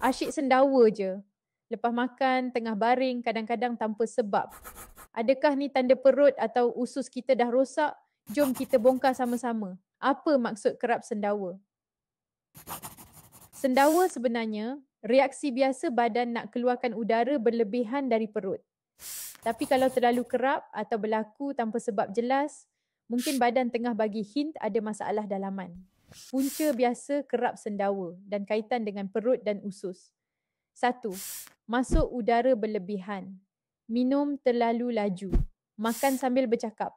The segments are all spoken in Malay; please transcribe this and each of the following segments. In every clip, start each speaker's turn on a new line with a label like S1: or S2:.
S1: Asyik sendawa je. Lepas makan, tengah baring, kadang-kadang tanpa sebab. Adakah ni tanda perut atau usus kita dah rosak? Jom kita bongkar sama-sama. Apa maksud kerap sendawa? Sendawa sebenarnya reaksi biasa badan nak keluarkan udara berlebihan dari perut. Tapi kalau terlalu kerap atau berlaku tanpa sebab jelas, mungkin badan tengah bagi hint ada masalah dalaman. Punca biasa kerap sendawa dan kaitan dengan perut dan usus. 1. Masuk udara berlebihan. Minum terlalu laju. Makan sambil bercakap.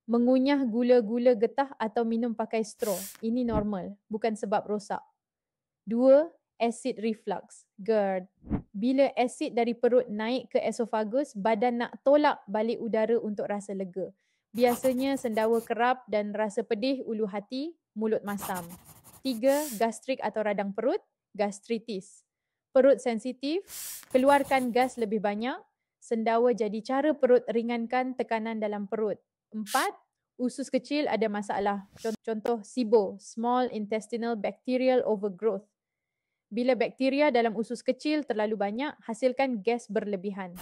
S1: Mengunyah gula-gula getah atau minum pakai straw. Ini normal, bukan sebab rosak. 2. Acid reflux, GERD. Bila asid dari perut naik ke esophagus, badan nak tolak balik udara untuk rasa lega. Biasanya sendawa kerap dan rasa pedih ulu hati, mulut masam. 3. Gastrik atau radang perut, gastritis. Perut sensitif, keluarkan gas lebih banyak. Sendawa jadi cara perut ringankan tekanan dalam perut. 4. Usus kecil ada masalah. Contoh SIBO, Small Intestinal Bacterial Overgrowth. Bila bakteria dalam usus kecil terlalu banyak, hasilkan gas berlebihan.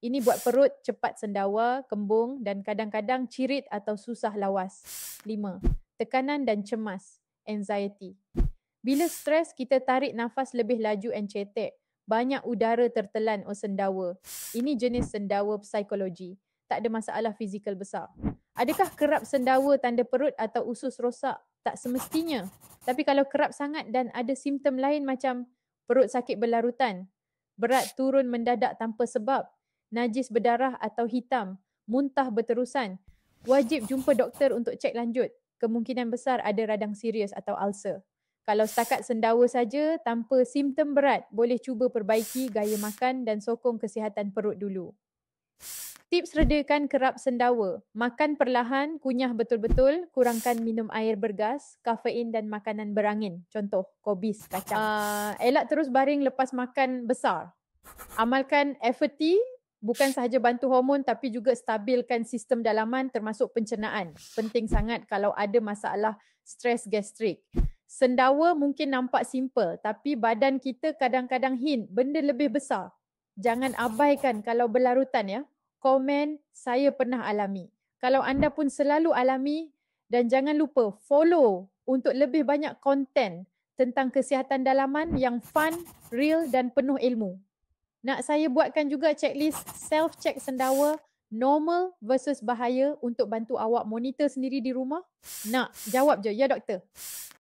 S1: Ini buat perut cepat sendawa, kembung dan kadang-kadang cirit atau susah lawas. 5. Tekanan dan cemas, anxiety. Bila stres, kita tarik nafas lebih laju and cetek. Banyak udara tertelan sendawa. Ini jenis sendawa psikologi. Tak ada masalah fizikal besar. Adakah kerap sendawa tanda perut atau usus rosak? Tak semestinya. Tapi kalau kerap sangat dan ada simptom lain macam perut sakit berlarutan, berat turun mendadak tanpa sebab, najis berdarah atau hitam, muntah berterusan, wajib jumpa doktor untuk cek lanjut. Kemungkinan besar ada radang serius atau ulcer. Kalau setakat sendawa saja tanpa simptom berat, boleh cuba perbaiki gaya makan dan sokong kesihatan perut dulu. Tips redakan kerap sendawa. Makan perlahan, kunyah betul-betul, kurangkan minum air bergas, kafein dan makanan berangin. Contoh, kobis, kacang. Elak terus baring lepas makan besar. Amalkan FT, bukan sahaja bantu hormon tapi juga stabilkan sistem dalaman termasuk pencernaan. Penting sangat kalau ada masalah stres gastrik. Sendawa mungkin nampak simple tapi badan kita kadang-kadang hint benda lebih besar. Jangan abaikan kalau berlarutan ya. Komen, saya pernah alami. Kalau anda pun selalu alami dan jangan lupa follow untuk lebih banyak konten tentang kesihatan dalaman yang fun, real dan penuh ilmu. Nak saya buatkan juga checklist self-check sendawa normal versus bahaya untuk bantu awak monitor sendiri di rumah? Nak, jawab je. Ya doktor.